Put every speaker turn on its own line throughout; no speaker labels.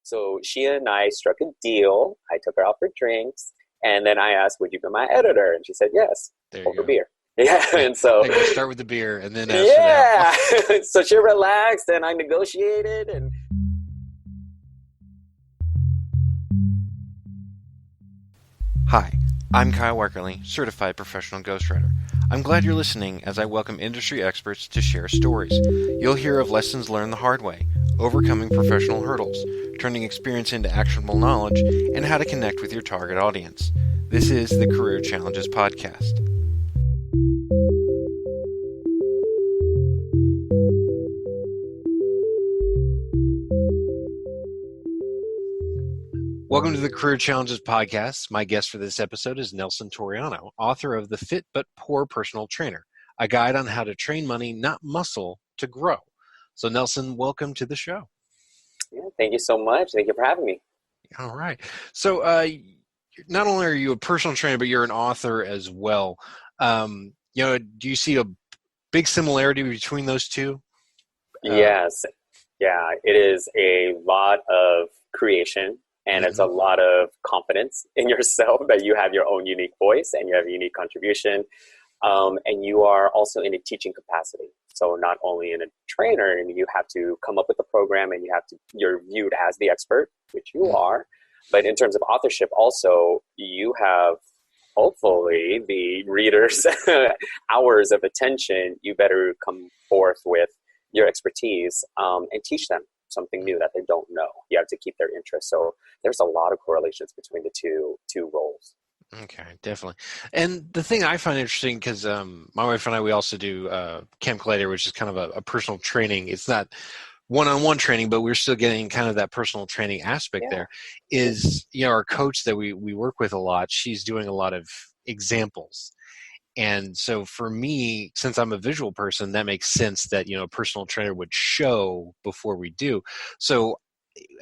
So she and I struck a deal. I took her out for drinks, and then I asked, would you be my editor? And she said, yes,
There you
over
go.
beer. Yeah, and so
There you go. Start with the beer and then ask for the help.
So she relaxed, and I negotiated, and
Hi, I'm Kyle Weckerly, certified professional ghostwriter. I'm glad you're listening as I welcome industry experts to share stories. You'll hear of lessons learned the hard way, overcoming professional hurdles, turning experience into actionable knowledge, and how to connect with your target audience. This is the Career Challenges Podcast. Welcome to the Career Challenges Podcast. My guest for this episode is Nelson Toriano, author of The Fit But Poor Personal Trainer, a guide on how to train money, not muscle, to grow. So Nelson, welcome to the show.
yeah, thank you so much. Thank you for having me.
All right. So not only are you a personal trainer, but you're an author as well. Do you see a big similarity between those two?
Yes. Yeah, it is a lot of creation. And it's a lot of confidence in yourself that you have your own unique voice and you have a unique contribution. And you are also in a teaching capacity. So not only in a trainer, and you have to come up with a program and you're viewed as the expert, which you are. But in terms of authorship also, you have hopefully the readers' hours of attention. You better come forth with your expertise and teach them something new that they don't know. You have to keep their interest. So there's a lot of correlations between the two roles.
Okay, definitely. And the thing I find interesting, because my wife and I, we also do Camp Collider, which is kind of a personal training. It's not one-on-one training, but we're still getting kind of that personal training aspect there. Is, our coach that we work with a lot, she's doing a lot of examples. And so for me, since I'm a visual person, that makes sense that, a personal trainer would show before we do. So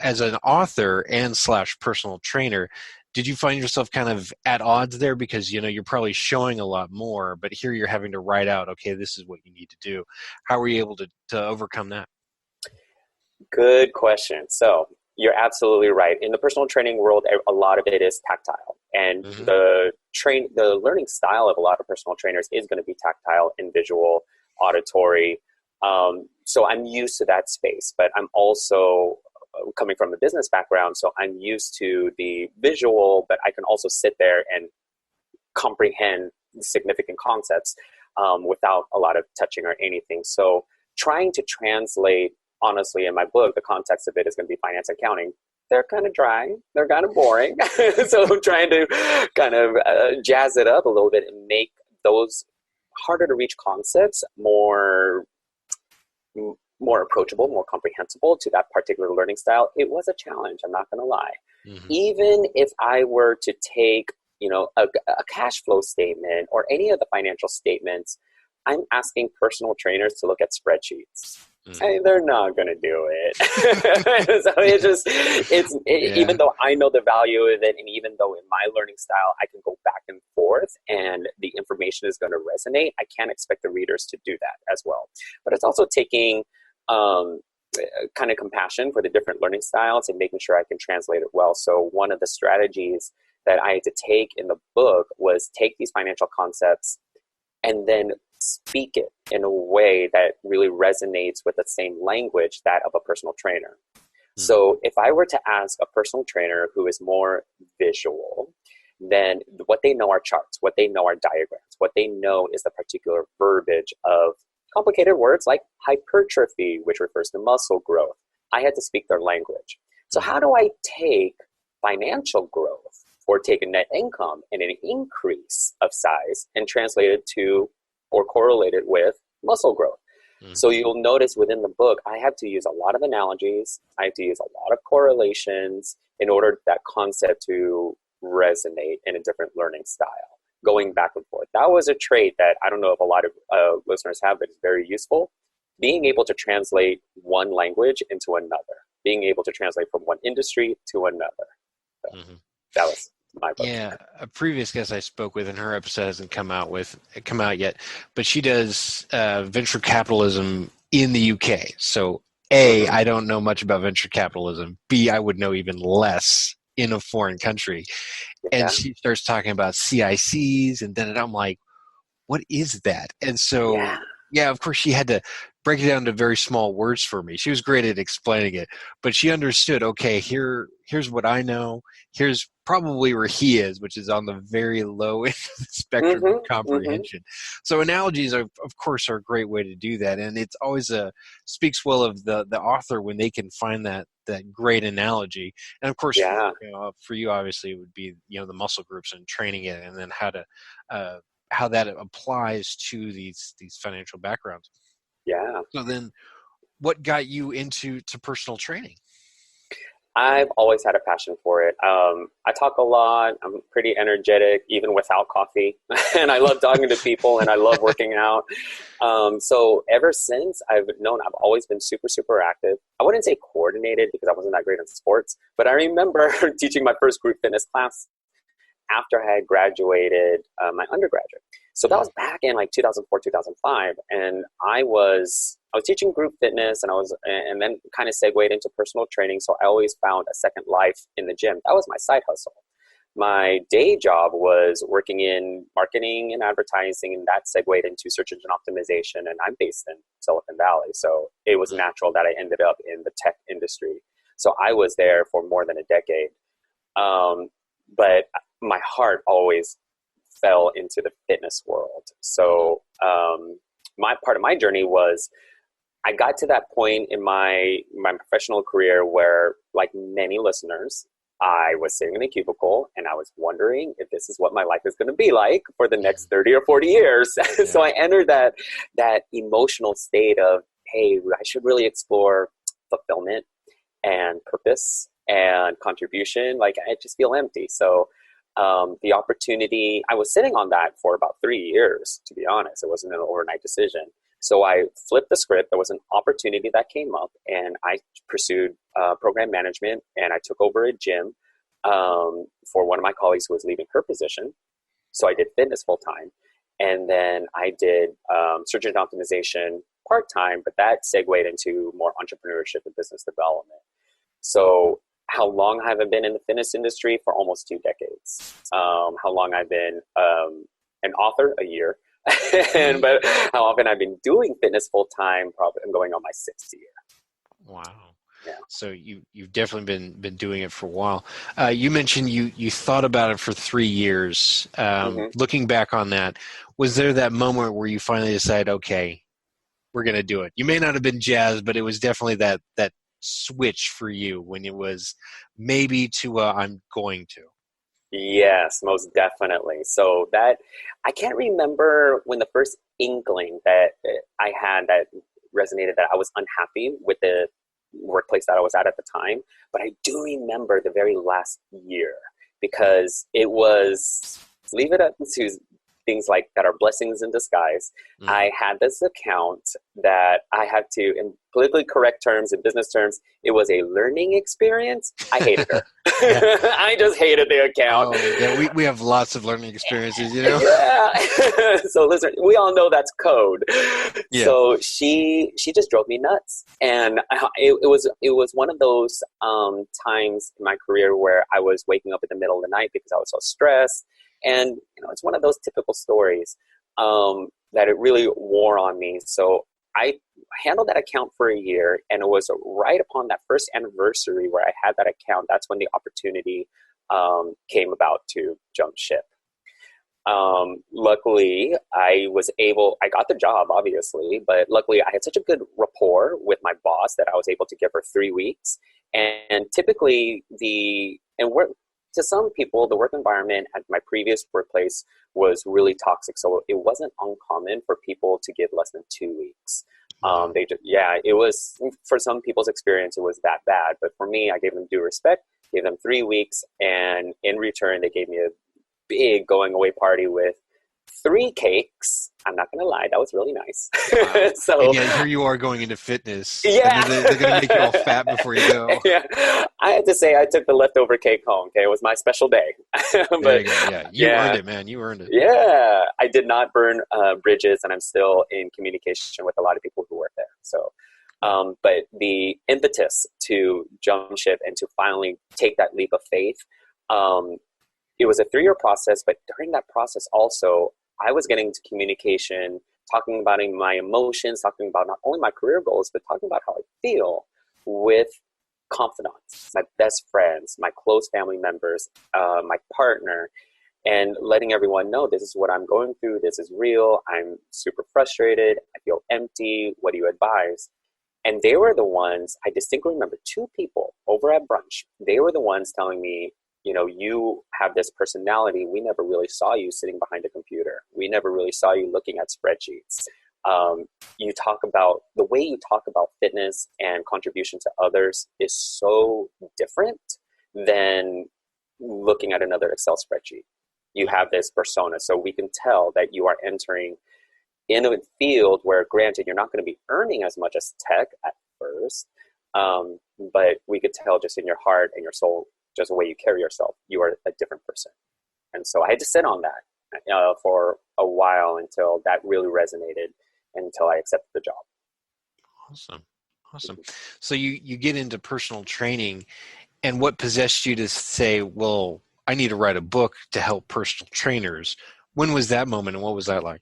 as an author and / personal trainer, did you find yourself kind of at odds there? Because, you're probably showing a lot more, but here you're having to write out, okay, this is what you need to do. How were you able to overcome that?
Good question. So you're absolutely right. In the personal training world, a lot of it is tactile. And the learning style of a lot of personal trainers is going to be tactile and visual, auditory. So I'm used to that space, but I'm also coming from a business background, so I'm used to the visual, but I can also sit there and comprehend significant concepts without a lot of touching or anything. So trying to translate, honestly, in my book, the context of it is going to be finance and accounting. They're kind of dry. They're kind of boring. So I'm trying to kind of jazz it up a little bit and make those harder to reach concepts more approachable, more comprehensible to that particular learning style. It was a challenge. I'm not going to lie. Even if I were to take, a cash flow statement or any of the financial statements, I'm asking personal trainers to look at spreadsheets. They're not going to do it. So even though I know the value of it, and even though in my learning style, I can go back and forth and the information is going to resonate, I can't expect the readers to do that as well. But it's also taking kind of compassion for the different learning styles and making sure I can translate it well. So one of the strategies that I had to take in the book was take these financial concepts and then speak it in a way that really resonates with the same language that of a personal trainer. So if I were to ask a personal trainer who is more visual, then what they know are charts, what they know are diagrams, what they know is the particular verbiage of complicated words like hypertrophy, which refers to muscle growth. I had to speak their language. So how do I take financial growth or take a net income and an increase of size and translate it to or correlate it with muscle growth? So you'll notice within the book, I have to use a lot of analogies. I have to use a lot of correlations in order for that concept to resonate in a different learning style, going back and forth. That was a trait that I don't know if a lot of listeners have, but it's very useful. Being able to translate one language into another, being able to translate from one industry to another. So that was my book.
Yeah, a previous guest I spoke with, and her episode hasn't come out yet, but she does venture capitalism in the UK. So A, I don't know much about venture capitalism. B, I would know even less in a foreign country. And
Yeah.
she starts talking about CICs, and then I'm like, what is that? And so,
Yeah.
yeah, of course, she had to break it down to very small words for me. She was great at explaining it, but she understood, okay, here's what I know. Here's probably where he is, which is on the very low end of the spectrum of comprehension. So analogies, of course, are a great way to do that. And it's always speaks well of the author when they can find that great analogy. And of course,
Yeah.
for you, obviously, it would be, the muscle groups and training it, and then how that applies to these financial backgrounds.
Yeah.
So then, what got you into personal training?
I've always had a passion for it. I talk a lot. I'm pretty energetic, even without coffee. And I love talking to people, and I love working out. So ever since I've known, I've always been super, super active. I wouldn't say coordinated because I wasn't that great in sports, but I remember teaching my first group fitness class after I had graduated my undergraduate. So that was back in like 2004, 2005. And I was teaching group fitness, and then kind of segued into personal training. So I always found a second life in the gym. That was my side hustle. My day job was working in marketing and advertising, and that segued into search engine optimization. And I'm based in Silicon Valley. So it was natural that I ended up in the tech industry. So I was there for more than a decade. But my heart always fell into the fitness world. So my part of my journey was I got to that point in my professional career where, like many listeners, I was sitting in a cubicle and I was wondering if this is what my life is going to be like for the next 30 or 40 years. Yeah. So I entered that emotional state of, hey, I should really explore fulfillment and purpose and contribution. Like, I just feel empty. So the opportunity, I was sitting on that for about 3 years, to be honest. It wasn't an overnight decision. So I flipped the script. There was an opportunity that came up, and I pursued program management, and I took over a gym for one of my colleagues who was leaving her position. So I did fitness full time. And then I did search engine optimization part-time, but that segued into more entrepreneurship and business development. So how long have I been in the fitness industry? For almost 2 decades. How long I've been an author? A year. But how often I've been doing fitness full time? Probably I'm going on my 6th year.
Wow.
Yeah.
So you've definitely been doing it for a while. You mentioned you thought about it for 3 years. Looking back on that, was there that moment where you finally decided, okay, we're going to do it? You may not have been jazzed, but it was definitely that switch for you when it was maybe to I'm going to.
Yes, most definitely. So that I can't remember when the first inkling that I had that resonated that I was unhappy with the workplace that I was at the time, but I do remember the very last year because it was, leave it up to things like that are blessings in disguise. I had this account that I had to, in politically correct terms, in business terms, it was a learning experience. I hated her. I just hated the account.
Oh, yeah, we have lots of learning experiences, you know?
Yeah. So listen, we all know that's code.
Yeah.
So she just drove me nuts. And it was one of those times in my career where I was waking up in the middle of the night because I was so stressed. And, it's one of those typical stories that it really wore on me. So I handled that account for a year, and it was right upon that first anniversary where I had that account. That's when the opportunity came about to jump ship. Luckily, I got the job, obviously, but luckily I had such a good rapport with my boss that I was able to give her 3 weeks. And typically to some people, the work environment at my previous workplace was really toxic. So it wasn't uncommon for people to give less than 2 weeks. It was, for some people's experience, it was that bad. But for me, I gave them due respect, gave them 3 weeks. And in return, they gave me a big going away party with 3 cakes. I'm not going to lie. That was really nice.
Wow.
So,
and yet here you are going into fitness.
Yeah.
And they're going to make you all fat before you go.
Yeah. I had to say I took the leftover cake home. Okay. It was my special day.
There you go. Yeah. You earned it, man. You earned it.
Yeah. I did not burn bridges, and I'm still in communication with a lot of people who work there. So But the impetus to jump ship and to finally take that leap of faith, it was a 3-year process. But during that process also, I was getting into communication, talking about my emotions, talking about not only my career goals, but talking about how I feel with confidants, my best friends, my close family members, my partner, and letting everyone know this is what I'm going through. This is real. I'm super frustrated. I feel empty. What do you advise? And they were the ones, I distinctly remember 2 people over at brunch. They were the ones telling me, you have this personality. We never really saw you sitting behind a computer. We never really saw you looking at spreadsheets. You talk about the way you talk about fitness and contribution to others is so different than looking at another Excel spreadsheet. You have this persona, so we can tell that you are entering in a field where, granted, you're not going to be earning as much as tech at first, but we could tell just in your heart and your soul, just the way you carry yourself, you are a different person. And so I had to sit on that for a while until that really resonated, until I accepted the job.
Awesome. So you get into personal training, and what possessed you to say, well, I need to write a book to help personal trainers? When was that moment, and what was that like?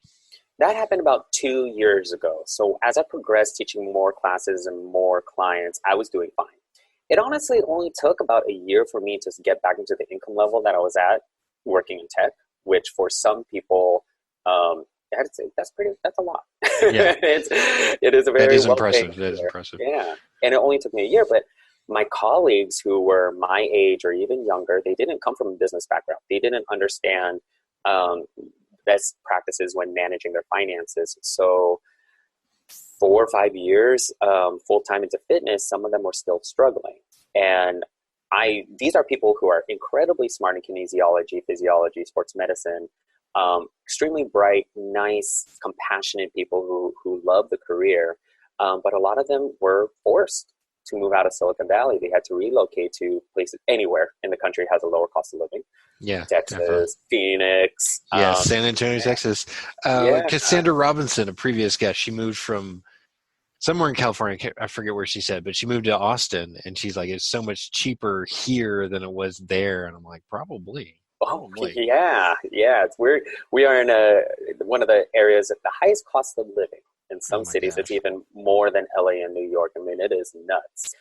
That happened about 2 years ago. So as I progressed teaching more classes and more clients, I was doing fine. It honestly only took about a year for me to get back into the income level that I was at working in tech, which for some people, I'd say that's a lot.
Yeah.
It is a very
impressive. That is impressive.
Yeah. And it only took me a year, but my colleagues who were my age or even younger, they didn't come from a business background. They didn't understand best practices when managing their finances. So 4 or 5 years full-time into fitness, some of them were still struggling. And these are people who are incredibly smart in kinesiology, physiology, sports medicine, extremely bright, nice, compassionate people who love the career. But a lot of them were forced to move out of Silicon Valley. They had to relocate to places anywhere in the country has a lower cost of living.
Yeah,
Texas,
definitely.
Phoenix.
San Antonio, Texas. Cassandra Robinson, a previous guest, she moved from somewhere in California. I forget where she said, but she moved to Austin, and she's like, it's so much cheaper here than it was there. And I'm like, probably.
Yeah. It's weird. We are in one of the areas at the highest cost of living. In some cities, it's even more than LA and New York. I mean, it is nuts.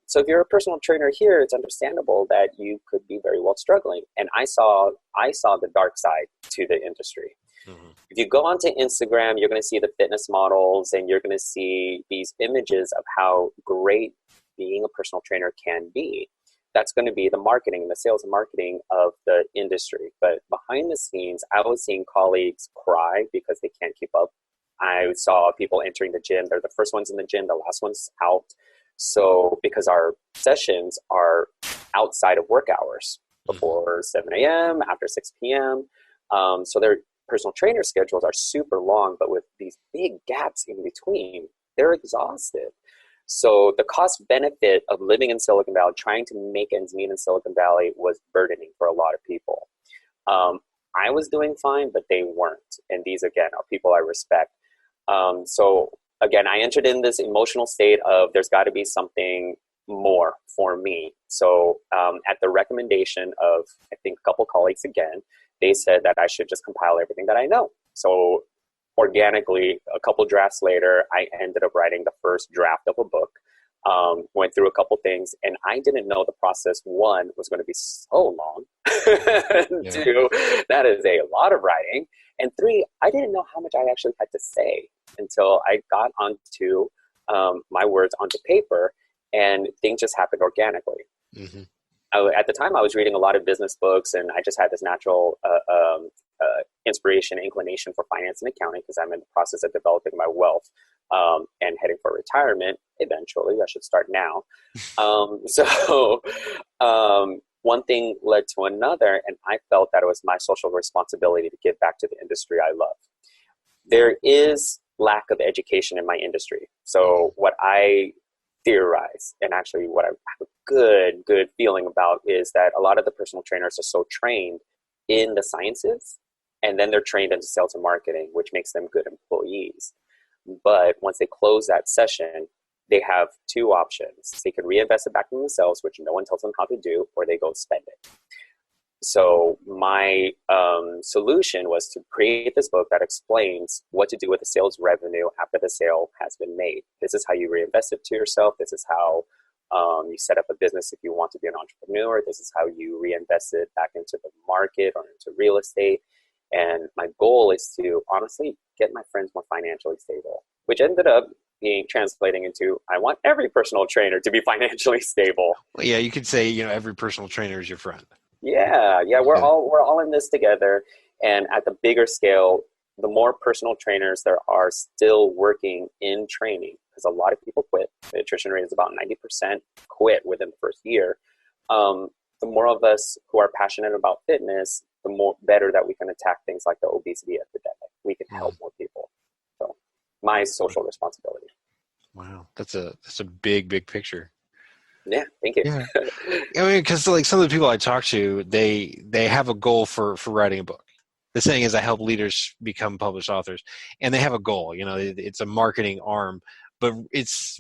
So if you're a personal trainer here, it's understandable that you could be very well struggling. And I saw the dark side to the industry. Mm-hmm. If you go onto Instagram, you're going to see the fitness models, and you're going to see these images of how great being a personal trainer can be. That's going to be the marketing, the sales and marketing of the industry. But behind the scenes, I was seeing colleagues cry because they can't keep up. I saw people entering the gym. They're the first ones in the gym, the last ones out. So because our sessions are outside of work hours, before 7 a.m., after 6 p.m., so their personal trainer schedules are super long, but with these big gaps in between, they're exhausted. So the cost benefit of living in Silicon Valley, trying to make ends meet in Silicon Valley, was burdening for a lot of people. I was doing fine, but they weren't. And these, again, are people I respect. So again, I entered in this emotional state of there's got to be something more for me. So at the recommendation of, I think, a couple colleagues again, they said that I should just compile everything that I know. So organically, a couple drafts later, I ended up writing the first draft of a book, went through a couple things, and I didn't know the process, one, was going to be so long. Two, that is a lot of writing. And three, I didn't know how much I actually had to say until I got onto my words onto paper, and things just happened organically. Mm-hmm. At the time, I was reading a lot of business books, and I just had this natural inspiration, inclination for finance and accounting, because I'm in the process of developing my wealth and heading for retirement eventually. I should start now. One thing led to another, and I felt that it was my social responsibility to give back to the industry I love. There is lack of education in my industry. So what I theorize, and actually what I have a good feeling about, is that a lot of the personal trainers are so trained in the sciences, and then they're trained into sales and marketing, which makes them good employees. But once they close that session, they have two options. They can reinvest it back in themselves, which no one tells them how to do, or they go spend it. So my solution was to create this book that explains what to do with the sales revenue after the sale has been made. This is how you reinvest it to yourself. This is how you set up a business if you want to be an entrepreneur. This is how you reinvest it back into the market or into real estate. And my goal is to honestly get my friends more financially stable, which ended up being translating into, I want every personal trainer to be financially stable.
Well, yeah, you could say, every personal trainer is your friend.
Yeah, we're all in this together. And at the bigger scale, the more personal trainers there are still working in training, because a lot of people quit. The attrition rate is about 90% quit within the first year. The more of us who are passionate about fitness, the more better that we can attack things like the obesity epidemic. We can help more people. So my social responsibility.
Wow, that's a big picture.
Yeah, thank you.
Yeah, I mean, because like some of the people I talk to, they have a goal for writing a book. The saying is, I help leaders become published authors, and they have a goal. It's a marketing arm, but it's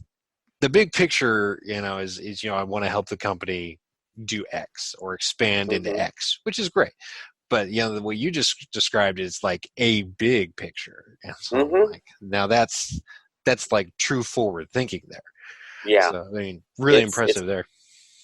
the big picture. Is I want to help the company do X or expand into X, which is great. But what you just described is like a big picture, and so like now that's like true forward thinking there.
Yeah.
So, I mean, really impressive there.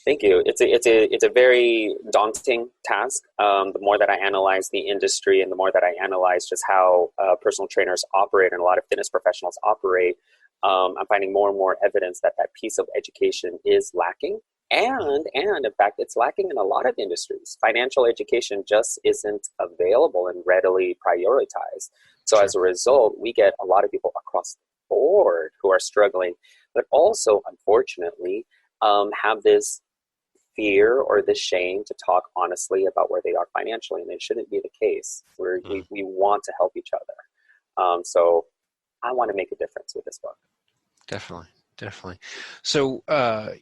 Thank you. It's a very daunting task. The more that I analyze the industry and the more that I analyze just how personal trainers operate and a lot of fitness professionals operate, I'm finding more and more evidence that piece of education is lacking. And in fact, it's lacking in a lot of industries. Financial education just isn't available and readily prioritized. So As a result, we get a lot of people across the board who are struggling, but also, unfortunately, have this fear or this shame to talk honestly about where they are financially, and it shouldn't be the case. We want to help each other. So I want to make a difference with this book.
Definitely. So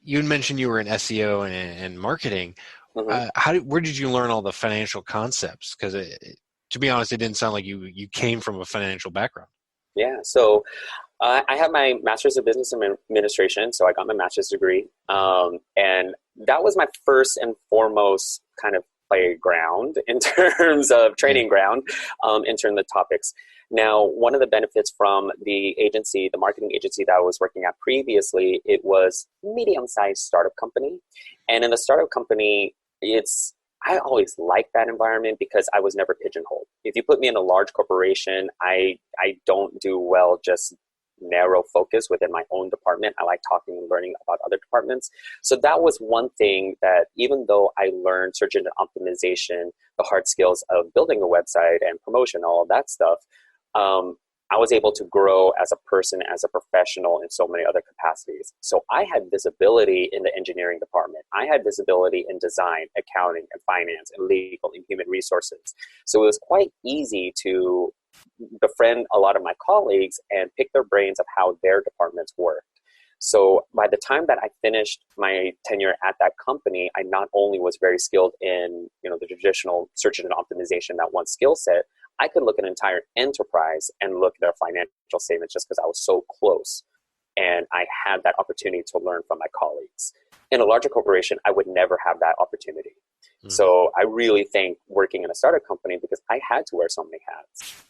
you had mentioned you were in SEO and marketing. Where did you learn all the financial concepts? Because to be honest, it didn't sound like you came from a financial background.
Yeah. So I have my master's of business administration. So I got my master's degree. And that was my first and foremost kind of playground in terms of training ground, in terms of topics. Now, one of the benefits from the agency, the marketing agency that I was working at previously, it was medium-sized startup company. And in the startup company, I always liked that environment because I was never pigeonholed. If you put me in a large corporation, I don't do well just narrow focus within my own department. I like talking and learning about other departments. So that was one thing that even though I learned search engine optimization, the hard skills of building a website and promotion, all of that stuff, I was able to grow as a person, as a professional in so many other capacities. So I had visibility in the engineering department. I had visibility in design, accounting, and finance, and legal, and human resources. So it was quite easy to befriend a lot of my colleagues and pick their brains of how their departments worked. So by the time that I finished my tenure at that company, I not only was very skilled in, the traditional search engine optimization, that one skill set, I could look at an entire enterprise and look at their financial statements just because I was so close. And I had that opportunity to learn from my colleagues. In a larger corporation, I would never have that opportunity. So I really think working in a startup company because I had to wear so many hats.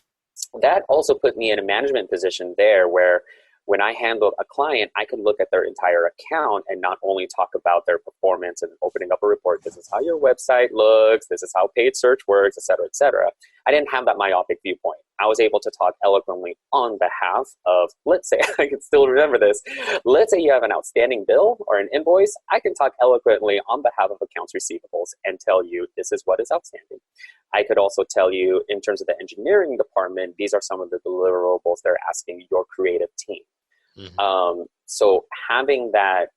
That also put me in a management position there where when I handled a client, I could look at their entire account and not only talk about their performance and opening up a report. This is how your website looks. This is how paid search works, et cetera, et cetera. I didn't have that myopic viewpoint. I was able to talk eloquently on behalf of, let's say, I can still remember this. Let's say you have an outstanding bill or an invoice. I can talk eloquently on behalf of accounts receivables and tell you this is what is outstanding. I could also tell you in terms of the engineering department, these are some of the deliverables they're asking your creative team. So having that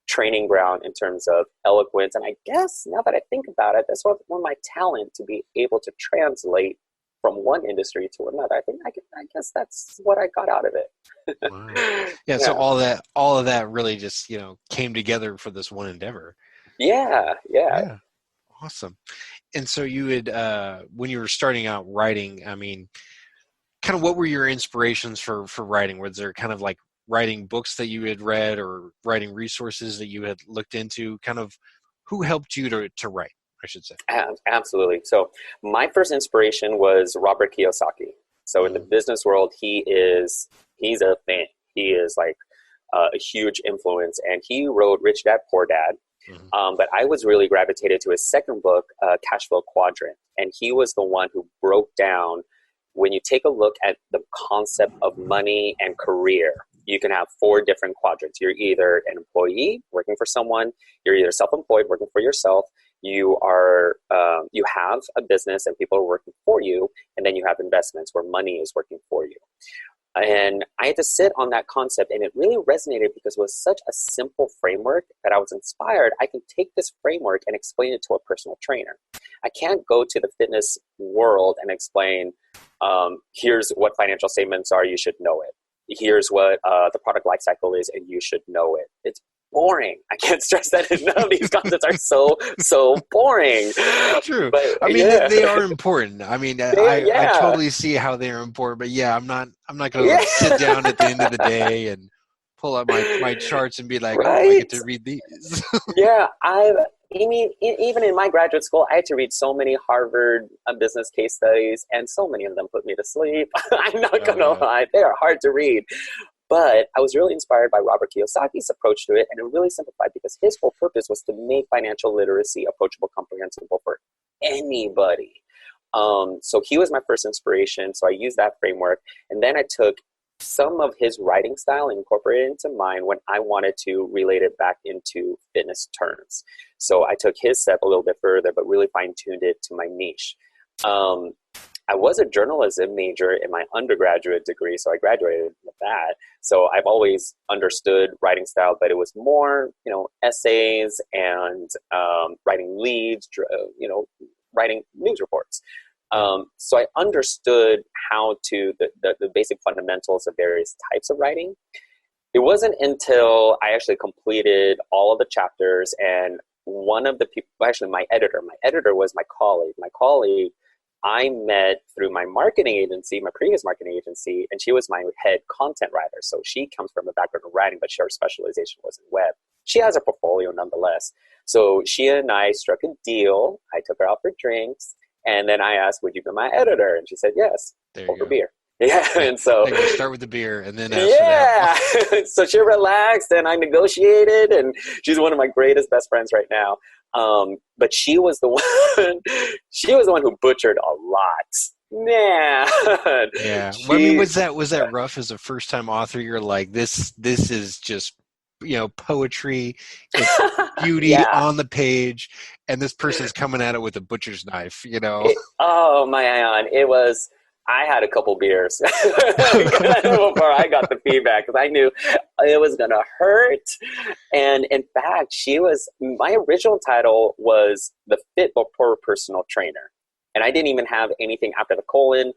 training ground in terms of eloquence, and I guess now that I think about it, that's one of my talent to be able to translate from one industry to another. I guess that's what I got out of it.
Wow. Yeah. So all of that really just, came together for this one endeavor.
Yeah.
Awesome. And so you had, when you were starting out writing, I mean, kind of what were your inspirations for writing? Was there kind of like writing books that you had read or writing resources that you had looked into? Kind of who helped you to write, I should say?
Absolutely. So my first inspiration was Robert Kiyosaki. So in the business world, he's a thing. He is like a huge influence, and he wrote Rich Dad, Poor Dad. But I was really gravitated to his second book, Cash Flow Quadrant. And he was the one who broke down, when you take a look at the concept of money and career, you can have 4 different quadrants. You're either an employee working for someone, you're either self-employed working for yourself, you have a business and people are working for you, and then you have investments where money is working for you. And I had to sit on that concept, and it really resonated because it was such a simple framework that I was inspired. I can take this framework and explain it to a personal trainer. I can't go to the fitness world and explain, here's what financial statements are, you should know it. Here's what the product life cycle is, and you should know it. It's boring. I can't stress that enough. These concepts are so boring.
True.
But,
I mean, they are important. I mean, I totally see how they're important, but I'm not going to sit down at the end of the day and pull up my charts and be like, oh, I get to read these.
Even in my graduate school, I had to read so many Harvard business case studies, and so many of them put me to sleep. I'm not going to lie. They are hard to read. But I was really inspired by Robert Kiyosaki's approach to it, and it really simplified because his whole purpose was to make financial literacy approachable, comprehensible for anybody. So he was my first inspiration. So I used that framework, and then I took some of his writing style and incorporated it into mine when I wanted to relate it back into fitness terms. So I took his step a little bit further, but really fine-tuned it to my niche. I was a journalism major in my undergraduate degree, so I graduated with that. So I've always understood writing style, but it was more, essays and writing leads, writing news reports. So I understood how to the basic fundamentals of various types of writing. It wasn't until I actually completed all of the chapters, and one of the people, actually my editor was my colleague, I met through my marketing agency, my previous marketing agency, and she was my head content writer. So she comes from a background of writing, but her specialization was in web. She has a portfolio nonetheless. So she and I struck a deal. I took her out for drinks, and then I asked, would you be my editor? And she said, yes, over beer. Yeah, and so
start with the beer, and then
so she relaxed, and I negotiated, and she's one of my greatest best friends right now. But she was the one. She was the one who butchered a lot. Man.
Yeah. I mean, was that rough as a first time author? You're like, this is just poetry. It's beauty on the page, and this person's coming at it with a butcher's knife.
Oh man, it was. I had a couple beers before I got the feedback because I knew it was going to hurt. And in fact, my original title was The Fit but Poor Personal Trainer. And I didn't even have anything after the colon.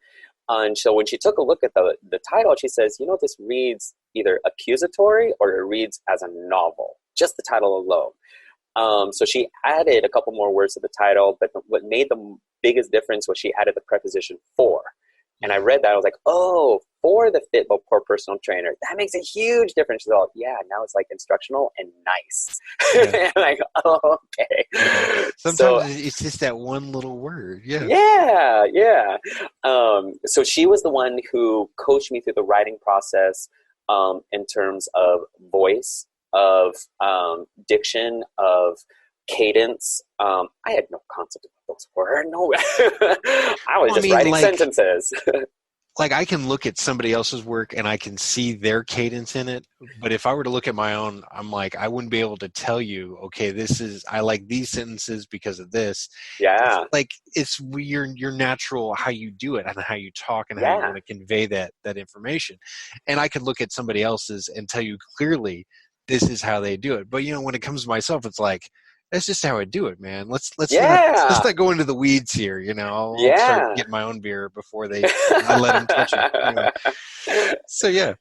And so when she took a look at the title, she says, this reads either accusatory or it reads as a novel, just the title alone. So she added a couple more words to the title, but what made the biggest difference was she added the preposition for. And I read that, I was like, oh, for the fit but poor personal trainer, that makes a huge difference. She's all, now it's like instructional and nice. And I'm like, oh, okay.
Yeah. Sometimes it's just that one little word.
Yeah. So she was the one who coached me through the writing process in terms of voice, of diction, of cadence. I had no concept of those words. No, I was just writing sentences.
Like I can look at somebody else's work and I can see their cadence in it. But if I were to look at my own, I'm like, I wouldn't be able to tell you, okay, I like these sentences because of this.
Yeah.
It's your natural, how you do it and how you talk and how you want to convey that information. And I could look at somebody else's and tell you clearly, this is how they do it. But when it comes to myself, it's like, that's just how I do it, man. Let's not go into the weeds here. I'll start getting my own beer before I let them touch it. So yeah.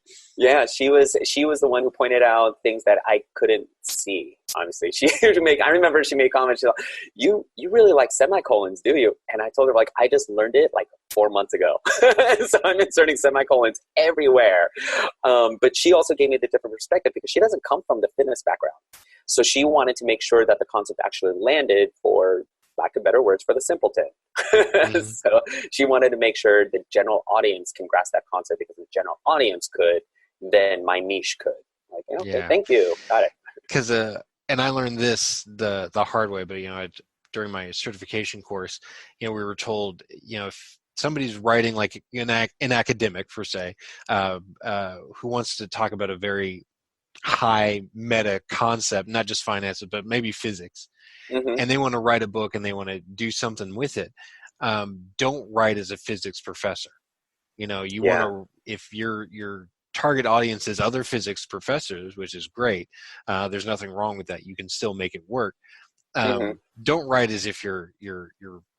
She was the one who pointed out things that I couldn't see. honestly. I remember she made comments, she's like, you really like semicolons, do you? And I told her, like, I just learned it like 4 months ago. So I'm inserting semicolons everywhere. But she also gave me the different perspective because she doesn't come from the fitness background. So she wanted to make sure that the concept actually landed, for lack of better words, for the simpleton. Mm-hmm. So she wanted to make sure the general audience can grasp that concept, because if the general audience could, then my niche could. Like, okay, thank you. Got it.
Because, and I learned this the hard way, but, during my certification course, we were told, if somebody's writing like an academic, per se, who wants to talk about a very high meta concept, not just finances, but maybe physics, mm-hmm. and they want to write a book and they want to do something with it, don't write as a physics professor. Want to, if your target audience is other physics professors, which is great, there's nothing wrong with that. You can still make it work. Mm-hmm. Don't write as if you're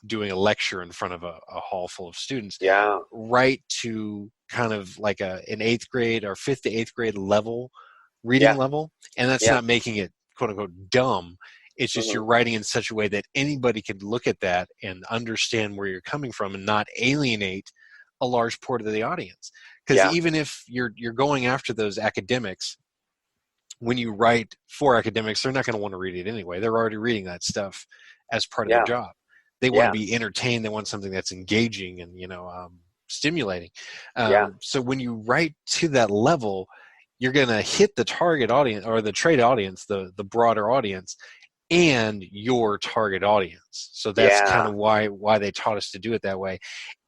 doing a lecture in front of a hall full of students. Write to kind of like an 8th grade or 5th to 8th grade level, reading level, and that's not making it quote unquote dumb. It's just, mm-hmm. you're writing in such a way that anybody could look at that and understand where you're coming from and not alienate a large part of the audience. Because even if you're going after those academics, when you write for academics, they're not going to want to read it anyway. They're already reading that stuff as part of their job. They want to be entertained. They want something that's engaging and stimulating. So when you write to that level, you're going to hit the target audience, or the trade audience, the broader audience, and your target audience. So that's kind of why they taught us to do it that way.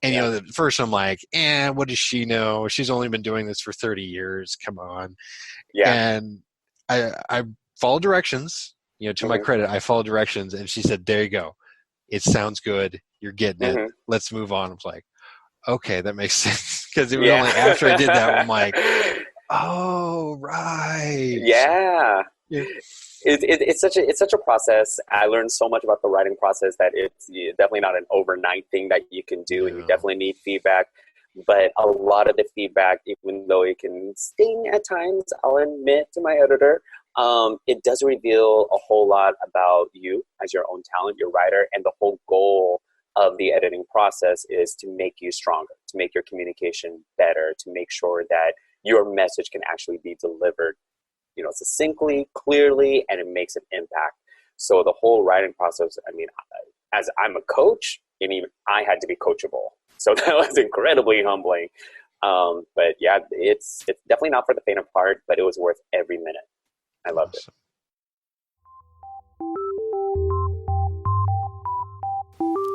And at first I'm like, what does she know? She's only been doing this for 30 years. Come on. And I followed directions, to mm-hmm. my credit, I followed directions, and she said, there you go. It sounds good. You're getting mm-hmm. it. Let's move on. I was like, okay, that makes sense. Because it was only after I did that, I'm like, oh, right.
Yeah. It's such a process. I learned so much about the writing process that it's definitely not an overnight thing that you can do, and you definitely need feedback. But a lot of the feedback, even though it can sting at times, I'll admit to my editor, it does reveal a whole lot about you as your own talent, your writer, and the whole goal of the editing process is to make you stronger, to make your communication better, to make sure that your message can actually be delivered, succinctly, clearly, and it makes an impact. So the whole writing process, as I'm a coach, and even I had to be coachable. So that was incredibly humbling. But yeah, it's definitely not for the faint of heart, but it was worth every minute. I loved it.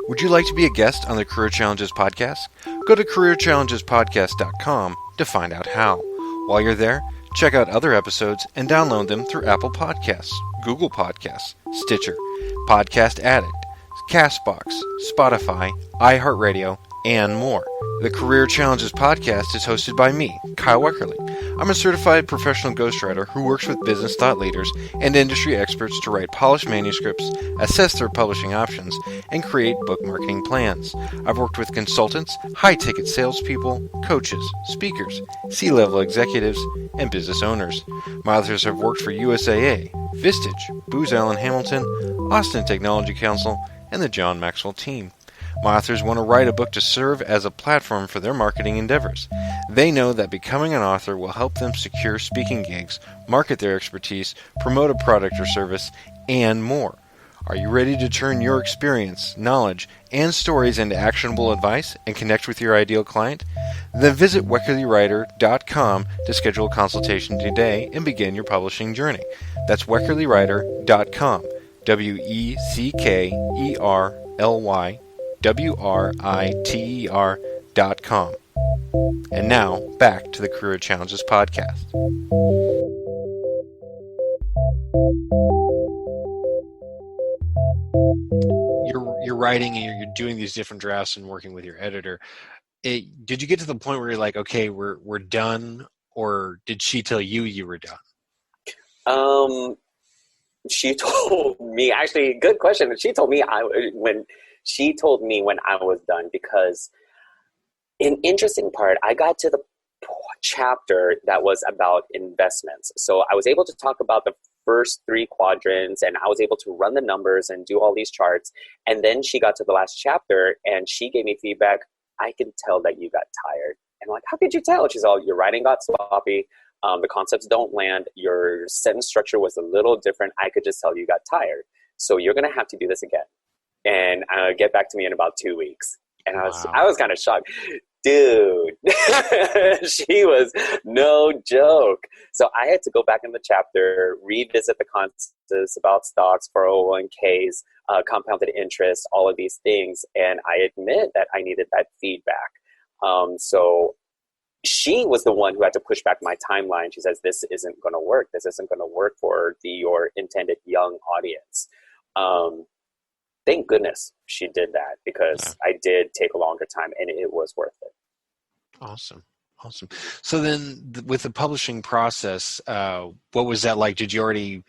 Would you like to be a guest on the Career Challenges podcast? Go to careerchallengespodcast.com to find out how. While you're there, check out other episodes and download them through Apple Podcasts, Google Podcasts, Stitcher, Podcast Addict, CastBox, Spotify, iHeartRadio, and more. The Career Challenges podcast is hosted by me, Kyle Weckerly. I'm a certified professional ghostwriter who works with business thought leaders and industry experts to write polished manuscripts, assess their publishing options, and create book marketing plans. I've worked with consultants, high-ticket salespeople, coaches, speakers, C-level executives, and business owners. My authors have worked for USAA, Vistage, Booz Allen Hamilton, Austin Technology Council, and the John Maxwell team. My authors want to write a book to serve as a platform for their marketing endeavors. They know that becoming an author will help them secure speaking gigs, market their expertise, promote a product or service, and more. Are you ready to turn your experience, knowledge, and stories into actionable advice and connect with your ideal client? Then visit WeckerlyWriter.com to schedule a consultation today and begin your publishing journey. That's WeckerlyWriter.com. WeckerlyWriter.com. And now, back to the Career Challenges podcast. You're writing and you're doing these different drafts and working with your editor. Did you get to the point where you're like, okay, we're done, or did she tell you were done?
She told me, actually, good question. She told me when I was done, because an interesting part, I got to the chapter that was about investments. So I was able to talk about the first 3 quadrants, and I was able to run the numbers and do all these charts. And then she got to the last chapter and she gave me feedback. I can tell that you got tired. And I'm like, how could you tell? She's all, your writing got sloppy. The concepts don't land. Your sentence structure was a little different. I could just tell you got tired. So you're going to have to do this again. And get back to me in about 2 weeks. And I was kind of shocked. Dude, she was no joke. So I had to go back in the chapter, revisit the concepts about stocks, 401ks, compounded interest, all of these things. And I admit that I needed that feedback. So she was the one who had to push back my timeline. She says, this isn't going to work. This isn't going to work for your intended young audience. Thank goodness she did that, because I did take a longer time and it was worth it.
Awesome. So then with the publishing process, what was that like? Did you already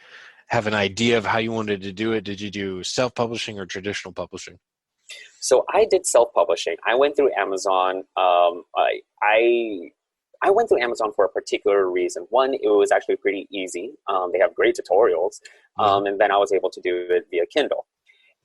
have an idea of how you wanted to do it? Did you do self-publishing or traditional publishing?
So I did self-publishing. I went through Amazon. I went through Amazon for a particular reason. One, it was actually pretty easy. They have great tutorials. And then I was able to do it via Kindle.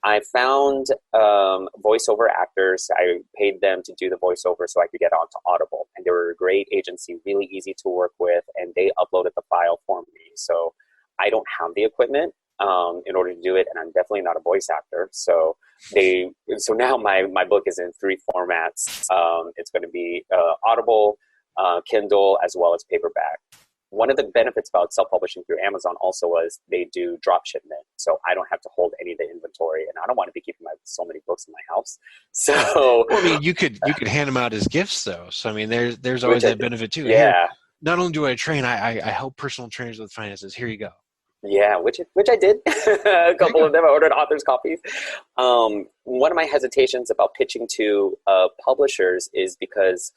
I found voiceover actors. I paid them to do the voiceover so I could get onto Audible. And they were a great agency, really easy to work with, and they uploaded the file for me. So I don't have the equipment in order to do it, and I'm definitely not a voice actor. So now my book is in 3 formats. It's going to be Audible, Kindle, as well as paperback. One of the benefits about self-publishing through Amazon also was they do drop shipment. So I don't have to hold any of the inventory, and I don't want to be keeping so many books in my house. So
well, I mean, you could hand them out as gifts though. So I mean, there's always that benefit too.
Yeah.
Here, not only do I train, I help personal trainers with finances. Here you go.
Yeah, which I did. A couple of them, I ordered author's copies. One of my hesitations about pitching to publishers is because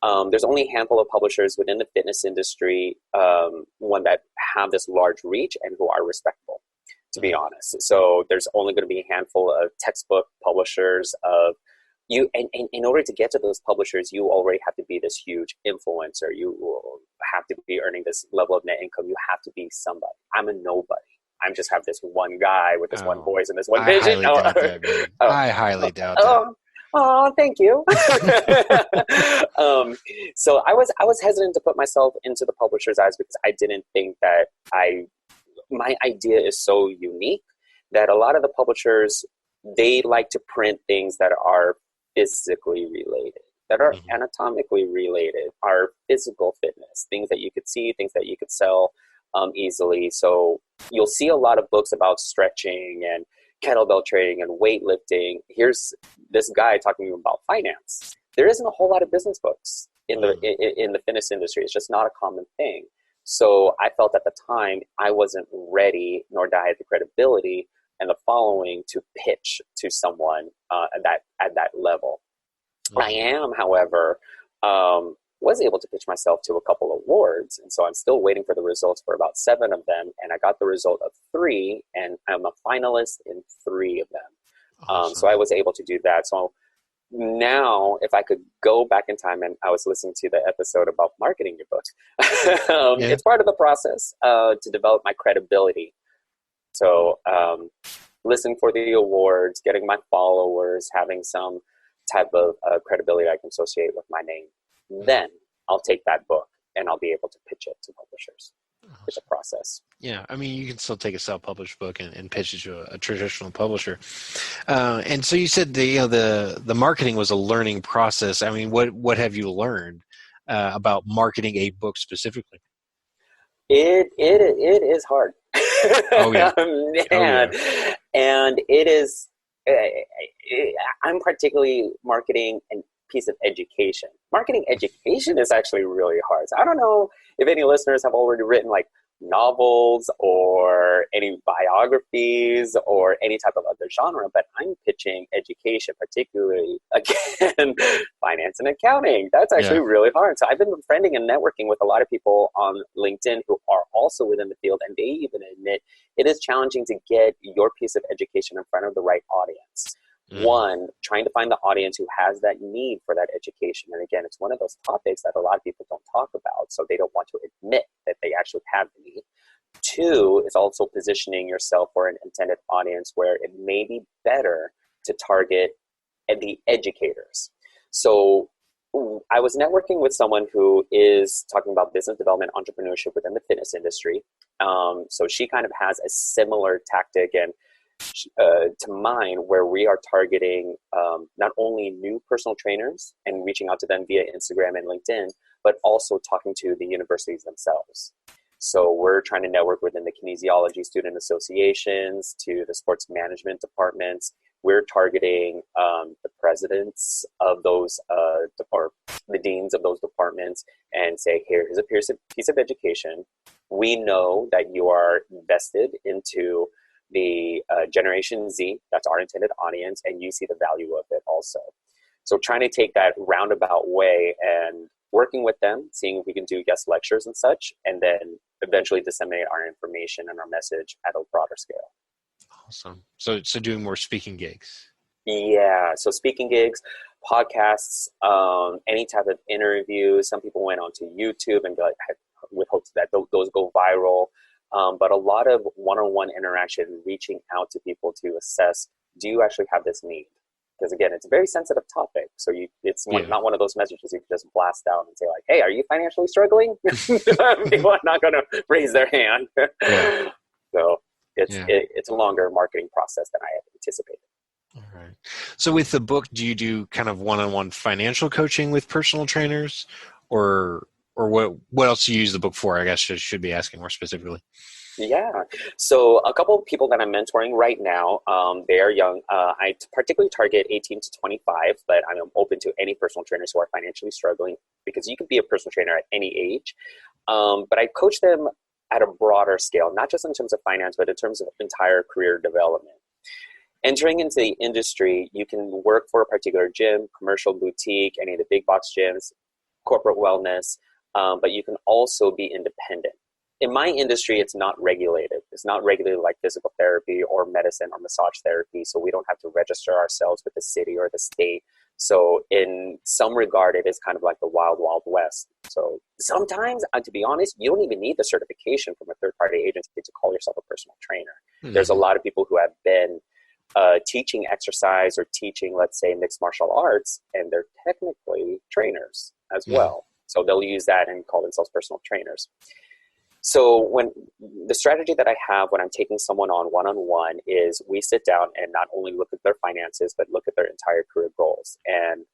there's only a handful of publishers within the fitness industry, one that have this large reach and who are respectable, to be honest. So there's only going to be a handful of textbook publishers of you. And in order to get to those publishers, you already have to be this huge influencer. You will have to be earning this level of net income. You have to be somebody. I'm a nobody. I just have this one guy with this one voice and this one vision.
I highly doubt that.
Oh, thank you. So I was hesitant to put myself into the publisher's eyes because I didn't think that my idea is so unique that a lot of the publishers, they like to print things that are physically related, that are anatomically related, are physical fitness, things that you could see, things that you could sell easily. So you'll see a lot of books about stretching and kettlebell training and weightlifting. Here's this guy talking about finance. There isn't a whole lot of business books in the fitness industry. It's just not a common thing. So I felt at the time I wasn't ready, nor did I have the credibility and the following to pitch to someone at that level. I am, however, was able to pitch myself to a couple of awards, and so I'm still waiting for the results for about 7 of them, and I got the result of 3, and I'm a finalist in 3 of them.
Awesome.
So I was able to do that. So now, if I could go back in time, and I was listening to the episode about marketing your books, it's part of the process to develop my credibility. So listening for the awards, getting my followers, having some type of credibility I can associate with my name. Then I'll take that book and I'll be able to pitch it to publishers. It's a process.
Yeah, I mean, you can still take a self-published book and pitch it to a traditional publisher. And so you said the marketing was a learning process. I mean, what have you learned about marketing a book specifically?
It is hard.
Oh yeah,
man, and it is. I'm particularly marketing and piece of education. Marketing education is actually really hard. So I don't know if any listeners have already written like novels or any biographies or any type of other genre, but I'm pitching education, particularly, again, finance and accounting. That's actually really hard. So I've been befriending and networking with a lot of people on LinkedIn who are also within the field, and they even admit it is challenging to get your piece of education in front of the right audience. One, trying to find the audience who has that need for that education. And again, it's one of those topics that a lot of people don't talk about, so they don't want to admit that they actually have the need. Two is also positioning yourself for an intended audience where it may be better to target the educators. So I was networking with someone who is talking about business development, entrepreneurship within the fitness industry. So she kind of has a similar tactic and to mine, where we are targeting not only new personal trainers and reaching out to them via Instagram and LinkedIn, but also talking to the universities themselves. So we're trying to network within the kinesiology student associations to the sports management departments. We're targeting the presidents of those or the deans of those departments and say, here's a piece of education. We know that you are invested into the Generation Z, that's our intended audience, and you see the value of it also. So trying to take that roundabout way and working with them, seeing if we can do guest lectures and such, and then eventually disseminate our information and our message at a broader scale.
Awesome. So doing more speaking gigs.
Yeah. So speaking gigs, podcasts, any type of interview. Some people went onto YouTube and got with hopes that those go viral. But a lot of one-on-one interaction, reaching out to people to assess, do you actually have this need? Because again, it's a very sensitive topic. So it's not one of those messages you can just blast out and say like, hey, are you financially struggling? People are not going to raise their hand. Yeah. So it's a longer marketing process than I had anticipated.
All right. So with the book, do you do kind of one-on-one financial coaching with personal trainers, or what else do you use the book for? I guess I should be asking more specifically.
Yeah. So a couple of people that I'm mentoring right now, they are young. I particularly target 18 to 25, but I'm open to any personal trainers who are financially struggling, because you could be a personal trainer at any age. But I coach them at a broader scale, not just in terms of finance, but in terms of entire career development. Entering into the industry, you can work for a particular gym, commercial boutique, any of the big box gyms, corporate wellness, but you can also be independent. In my industry, it's not regulated. It's not regulated like physical therapy or medicine or massage therapy, so we don't have to register ourselves with the city or the state. So in some regard, it is kind of like the wild, wild west. So sometimes, to be honest, you don't even need the certification from a third-party agency to call yourself a personal trainer. Mm-hmm. There's a lot of people who have been teaching exercise or teaching, let's say, mixed martial arts, and they're technically trainers as well. So they'll use that and call themselves personal trainers. So when the strategy that I have when I'm taking someone on one-on-one is we sit down and not only look at their finances, but look at their entire career goals. And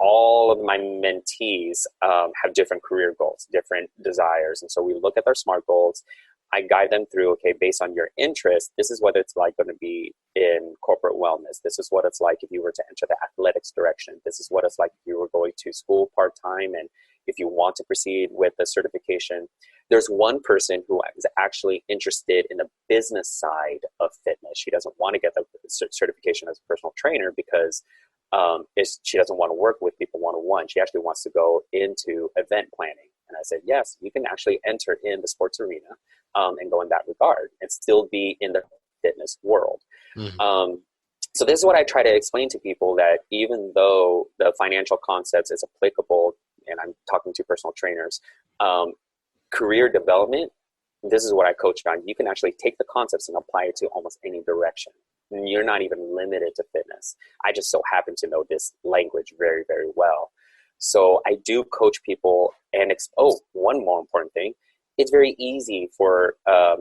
all of my mentees have different career goals, different desires. And so we look at their SMART goals. I guide them through, okay, based on your interest, this is what it's like going to be in corporate wellness. This is what it's like if you were to enter the athletics direction. This is what it's like if you were going to school part-time and if you want to proceed with the certification. There's one person who is actually interested in the business side of fitness. She doesn't want to get the certification as a personal trainer because she doesn't want to work with people one-on-one. She actually wants to go into event planning. And I said, yes, you can actually enter in the sports arena and go in that regard and still be in the fitness world. Mm-hmm. So this is what I try to explain to people, that even though the financial concepts is applicable, and I'm talking to personal trainers, career development, this is what I coach on. You can actually take the concepts and apply it to almost any direction. You're not even limited to fitness. I just so happen to know this language very, very well. So I do coach people and one more important thing, it's very easy for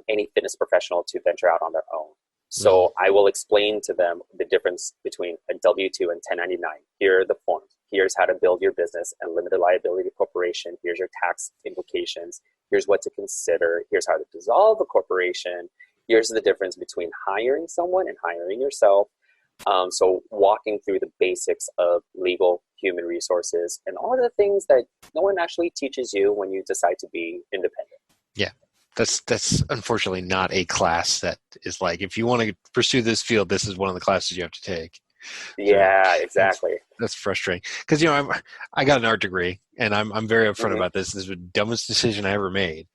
any fitness professional to venture out on their own. So I will explain to them the difference between a W-2 and 1099. Here are the forms. Here's how to build your business and limited liability corporation. Here's your tax implications. Here's what to consider. Here's how to dissolve a corporation. Here's the difference between hiring someone and hiring yourself. So walking through the basics of legal, human resources, and all of the things that no one actually teaches you when you decide to be independent.
Yeah. That's unfortunately not a class that is like, if you want to pursue this field, this is one of the classes you have to take.
Yeah, so exactly.
That's frustrating because I got an art degree, and I'm very upfront about this. This is the dumbest decision I ever made.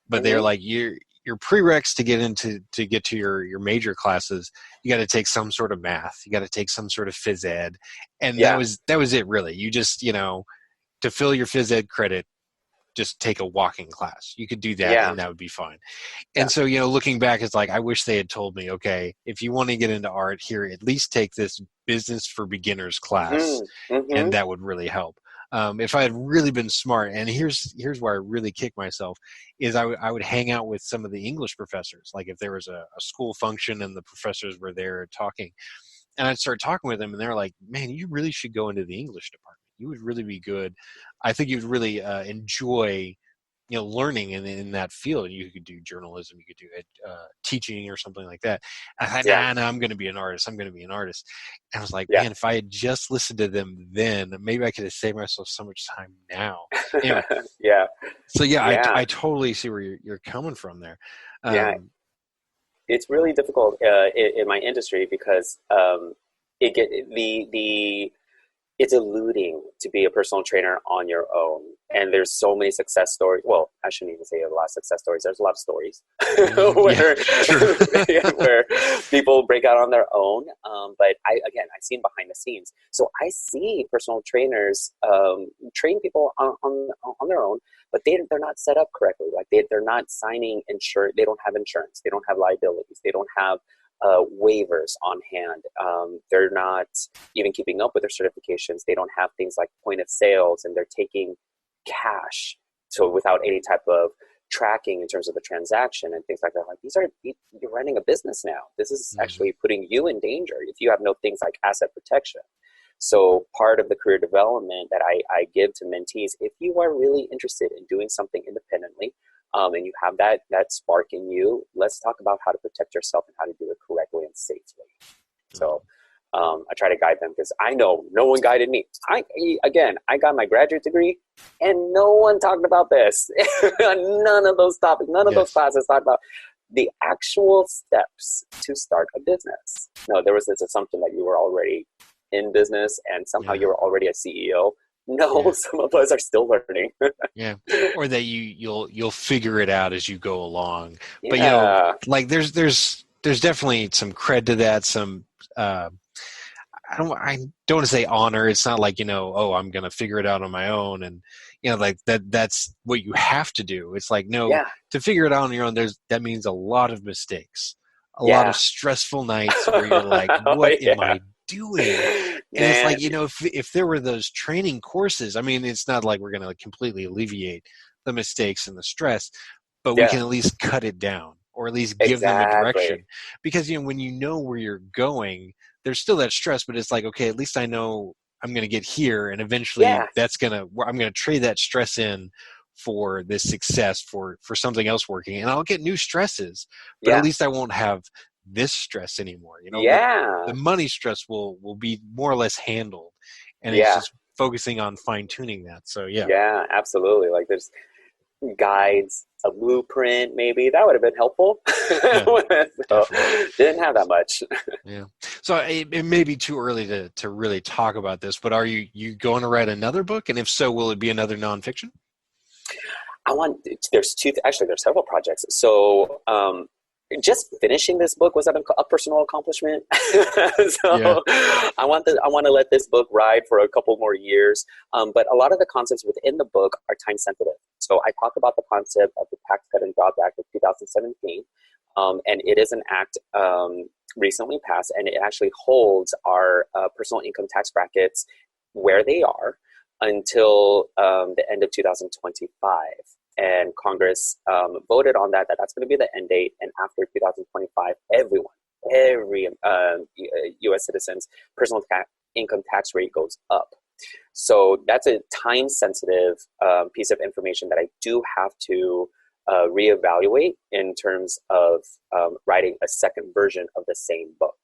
But they're like, your prereqs to get to your major classes, you got to take some sort of math, you got to take some sort of phys ed, and that was it really. You just to fill your phys ed credit, just take a walking class. You could do that
Yeah.
and that would be fine.
Yeah.
And so, looking back, it's like, I wish they had told me, okay, if you want to get into art here, at least take this business for beginners class, and that would really help. If I had really been smart, and here's where I really kick myself, is I would hang out with some of the English professors. Like if there was a school function and the professors were there talking, and I'd start talking with them, and they're like, man, you really should go into the English department. You would really be good. I think you'd really enjoy learning in that field. You could do journalism, you could do teaching or something like that. And I thought, nah, I'm going to be an artist. I'm going to be an artist. And I was like, man, if I had just listened to them then, maybe I could have saved myself so much time now. Anyway, So I totally see where you're coming from there.
It's really difficult in my industry because it's eluding to be a personal trainer on your own. And there's so many success stories. Well, I shouldn't even say a lot of success stories. There's a lot of stories where people break out on their own. But I've seen behind the scenes. So I see personal trainers train people on their own, but they're not set up correctly. Like they're not signing insurance. They don't have insurance. They don't have liabilities. They don't have waivers on hand. They're not even keeping up with their certifications. They don't have things like point of sales, and they're taking cash, so without any type of tracking in terms of the transaction and things like that. Like you're running a business now. This is actually putting you in danger if you have no things like asset protection. So part of the career development that I give to mentees, if you are really interested in doing something independently, and you have that spark in you, let's talk about how to protect yourself and how to do it correctly and safely. So I try to guide them because I know no one guided me. I got my graduate degree and no one talked about this. None of those topics, none of those classes talked about the actual steps to start a business. No, there was this assumption that you were already in business and somehow you were already a CEO. No, some of us are still learning.
Or that you'll figure it out as you go along. But like there's definitely some cred to that. Some I don't want to say honor. It's not like I'm going to figure it out on my own, and like that's what you have to do. It's like to figure it out on your own. That means a lot of mistakes, a lot of stressful nights where you're like, what am I doing? And it's like, if there were those training courses, I mean, it's not like we're going to completely alleviate the mistakes and the stress, but we can at least cut it down, or at least give them a direction. Because when you know where you're going, there's still that stress, but it's like, okay, at least I know I'm going to get here, and eventually I'm going to trade that stress in for this success, for something else working, and I'll get new stresses, but at least I won't have this stress anymore. The money stress will be more or less handled, and it's just focusing on fine tuning that. So
absolutely. Like there's guides, a blueprint, maybe that would have been helpful. So, didn't have that much.
So it may be too early to really talk about this, but are you going to write another book? And if so, will it be another nonfiction?
There's several projects. So just finishing this book was a personal accomplishment. I want to let this book ride for a couple more years. But a lot of the concepts within the book are time sensitive. So I talk about the concept of the Tax Cut and Jobs Act of 2017. And it is an act recently passed, and it actually holds our personal income tax brackets where they are until the end of 2025. And Congress voted on that's going to be the end date. And after 2025, every U.S. citizen's personal income tax rate goes up. So that's a time-sensitive piece of information that I do have to reevaluate in terms of writing a second version of the same book.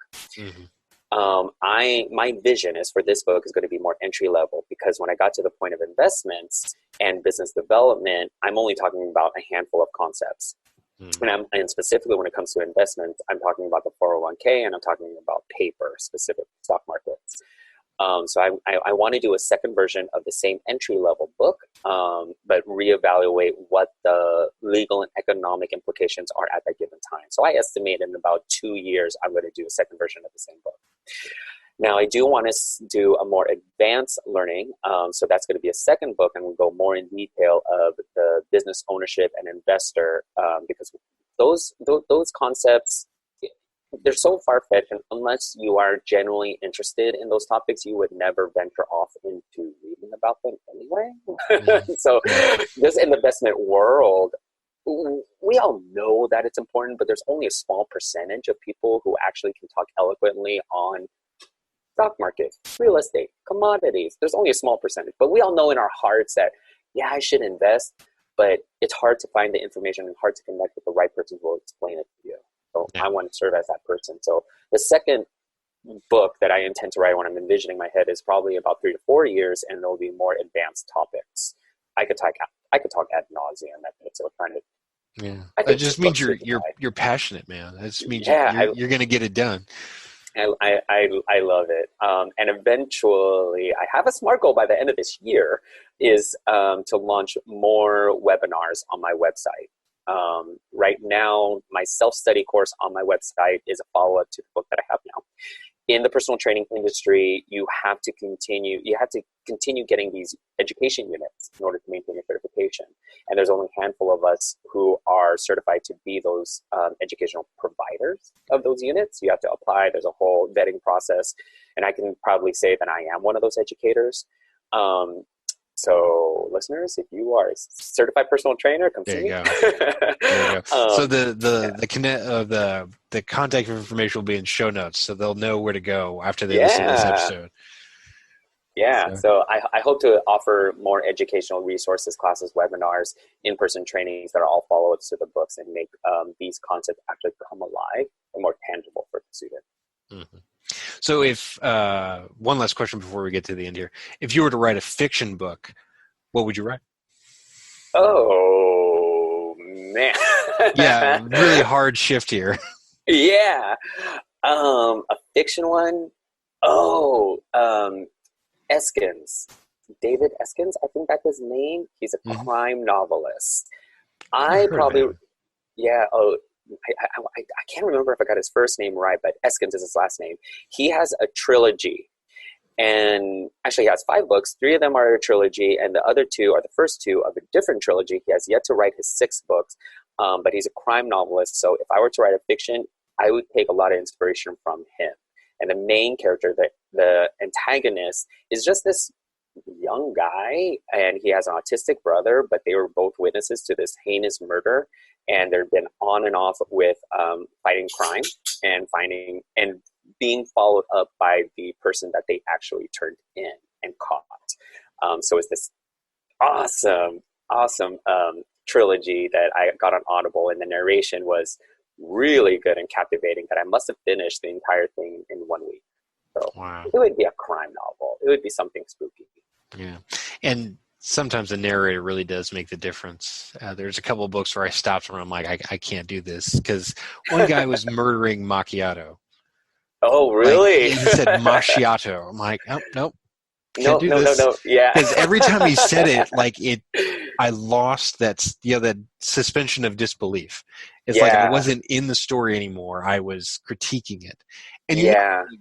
My vision is for this book is going to be more entry level, because when I got to the point of investments and business development, I'm only talking about a handful of concepts. And specifically when it comes to investments, I'm talking about the 401k, and I'm talking about paper, specific stock markets. So I want to do a second version of the same entry-level book, but reevaluate what the legal and economic implications are at that given time. So I estimate in about 2 years, I'm going to do a second version of the same book. Now, I do want to do a more advanced learning. So that's going to be a second book, and we'll go more in detail of the business ownership and investor, because those concepts, they're so far-fetched, and unless you are genuinely interested in those topics, you would never venture off into reading about them anyway. So just in the investment world, we all know that it's important, but there's only a small percentage of people who actually can talk eloquently on stock market, real estate, commodities. There's only a small percentage, but we all know in our hearts that, yeah, I should invest, but it's hard to find the information and hard to connect with the right person who will explain it to you. So I want to serve as that person. So the second book that I intend to write when I'm envisioning my head is probably about 3 to 4 years, and there'll be more advanced topics. I could talk ad nauseum at it. So kind of.
Yeah, it just means you're passionate, man. It just means you're going to get it done.
I love it. And eventually, I have a SMART goal by the end of this year is to launch more webinars on my website. Right now, my self-study course on my website is a follow-up to the book that I have now. In the personal training industry, you have to continue getting these education units in order to maintain your certification. And there's only a handful of us who are certified to be those educational providers of those units. You have to apply. There's a whole vetting process. And I can probably say that I am one of those educators. So listeners, if you are a certified personal trainer, come see me.
There you go. So the contact information will be in show notes, so they'll know where to go after they listen to this episode.
Yeah. So I hope to offer more educational resources, classes, webinars, in-person trainings that are all follow-ups to the books, and make these concepts actually become alive and more tangible for the student.
Mm-hmm. So if one last question before we get to the end here, if you were to write a fiction book, what would you write?
Oh man.
Yeah, really hard shift here.
Yeah. A fiction one. Eskins. David Eskins, I think that's his name. He's a crime novelist. I can't remember if I got his first name right, but Eskins is his last name. He has a trilogy, and actually he has 5 books. 3 of them are a trilogy, and the other 2 are the first 2 of a different trilogy. He has yet to write his 6th books, but he's a crime novelist. So if I were to write a fiction, I would take a lot of inspiration from him. And the main character, the antagonist, is just this young guy, and he has an autistic brother, but they were both witnesses to this heinous murder. And they've been on and off with fighting crime and being followed up by the person that they actually turned in and caught. So it's this awesome trilogy that I got on Audible, and the narration was really good and captivating that I must have finished the entire thing in 1 week. So It would be a crime novel. It would be something spooky.
Yeah. And sometimes the narrator really does make the difference. There's a couple of books where I stopped and I'm like, I can't do this, because one guy was murdering macchiato.
Oh, really?
Like, he said macchiato. I'm like, oh, nope.
No. Yeah.
Because every time he said it, I lost that suspension of disbelief. It's like I wasn't in the story anymore. I was critiquing it. And you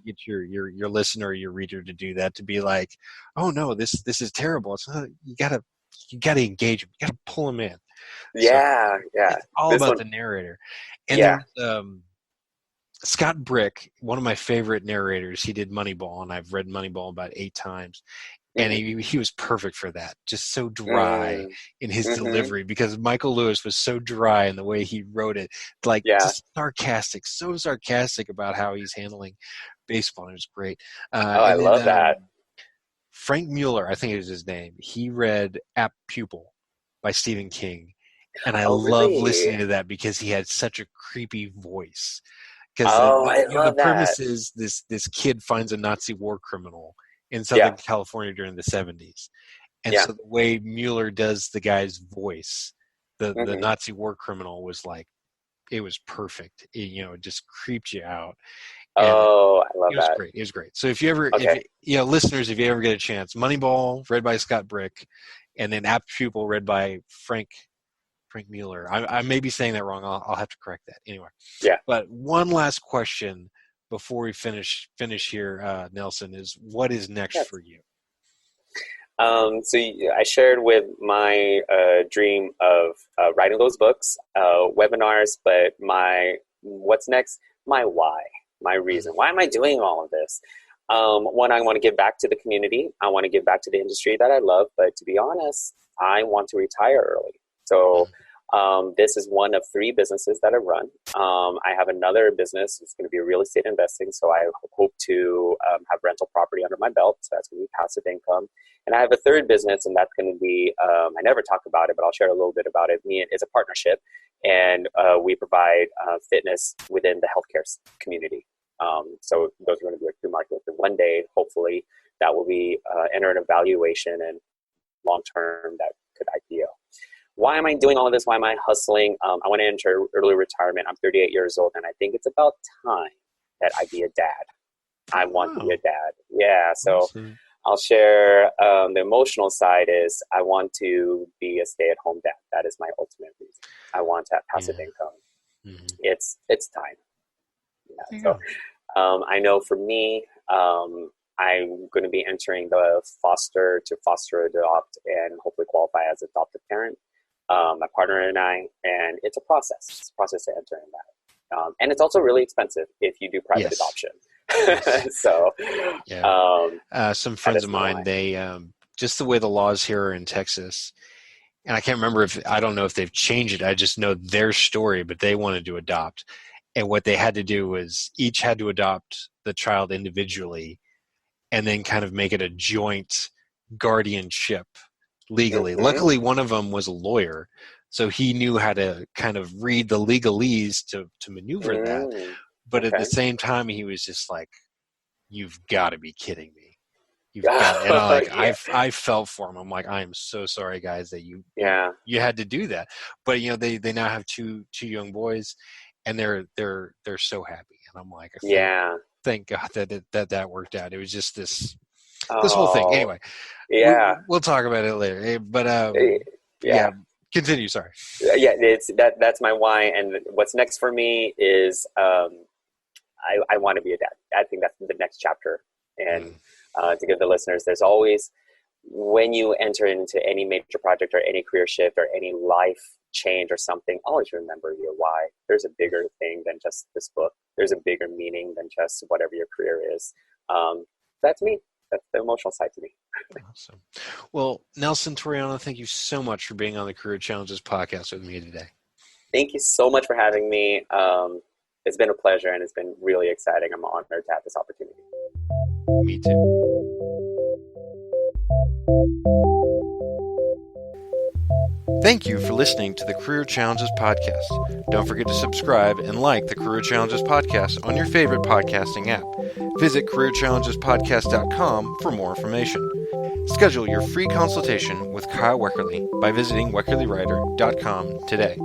get your listener or your reader to do that, to be like, oh no, this is terrible. It's not, you gotta engage him. You gotta pull him in.
Yeah.
It's all about the narrator. And Scott Brick, one of my favorite narrators, he did Moneyball, and I've read Moneyball about 8 times. And he was perfect for that. Just so dry in his delivery, because Michael Lewis was so dry in the way he wrote it. Like just sarcastic, so sarcastic about how he's handling baseball. It was great.
I love that.
Frank Mueller, I think is his name. He read Apt Pupil by Stephen King. And I love listening to that because he had such a creepy voice. Because the premise is this kid finds a Nazi war criminal in Southern California during the 70s. And so the way Mueller does the guy's voice, the Nazi war criminal, was like, it was perfect. It just creeped you out. And
I love that.
It was great. It was great. So if you ever, listeners, if you ever get a chance, Moneyball, read by Scott Brick, and then Apt Pupil, read by Frank Mueller. I may be saying that wrong. I'll have to correct that. Anyway.
Yeah.
But one last question before we finish here, Nelson, is what is next for you?
I shared with my dream of writing those books, webinars, but what's next? My why, my reason. Why am I doing all of this? One, I want to give back to the community. I want to give back to the industry that I love. But to be honest, I want to retire early. So this is one of 3 businesses that I run. I have another business. It's going to be real estate investing. So I hope to have rental property under my belt. So that's going to be passive income. And I have a third business, and that's going to be, I never talk about it, but I'll share a little bit about it. It's a partnership, and we provide fitness within the healthcare community. So those are going to be our 2 markets. And one day, hopefully, that will be enter an evaluation, and long-term that could IPO. Why am I doing all of this? Why am I hustling? I want to enter early retirement. I'm 38 years old, and I think it's about time that I be a dad. I want to be a dad. Yeah, so
Awesome.
I'll share the emotional side is I want to be a stay-at-home dad. That is my ultimate reason. I want to have passive income.
Mm-hmm.
It's time. Yeah, so I know for me, I'm going to be entering the foster adopt, and hopefully qualify as adoptive parent. My partner and I, and it's a process. It's a process to enter in that. And it's also really expensive if you do private adoption. So,
some friends of mine, they, just the way the laws here are in Texas, and I can't remember I don't know if they've changed it. I just know their story, but they wanted to adopt. And what they had to do was each had to adopt the child individually and then kind of make it a joint guardianship legally. Mm-hmm. Luckily, one of them was a lawyer, so he knew how to kind of read the legalese to maneuver that. But at the same time, he was just like, "You've got to be kidding me! You've got." And I felt for him. I'm like, "I am so sorry, guys, that you had to do that." But they now have two young boys, and they're so happy. And I'm like, thank God that worked out. It was just this whole thing. Anyway, we'll talk about it later. But continue. Sorry.
Yeah, that's my why. And what's next for me is I want to be a dad. I think that's the next chapter. And to give the listeners, there's always, when you enter into any major project or any career shift or any life change or something, always remember your why. There's a bigger thing than just this book. There's a bigger meaning than just whatever your career is. That's me. That's the emotional side to me.
Awesome. Well, Nelson Toriano, thank you so much for being on the Career Challenges podcast with me today.
Thank you so much for having me. It's been a pleasure, and it's been really exciting. I'm honored to have this opportunity.
Me too. Thank you for listening to the Career Challenges podcast. Don't forget to subscribe and like the Career Challenges podcast on your favorite podcasting app. Visit careerchallengespodcast.com for more information. Schedule your free consultation with Kyle Weckerly by visiting weckerlywriter.com today.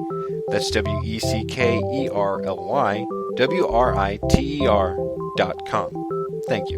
That's WECKERLYWRITER.com. Thank you.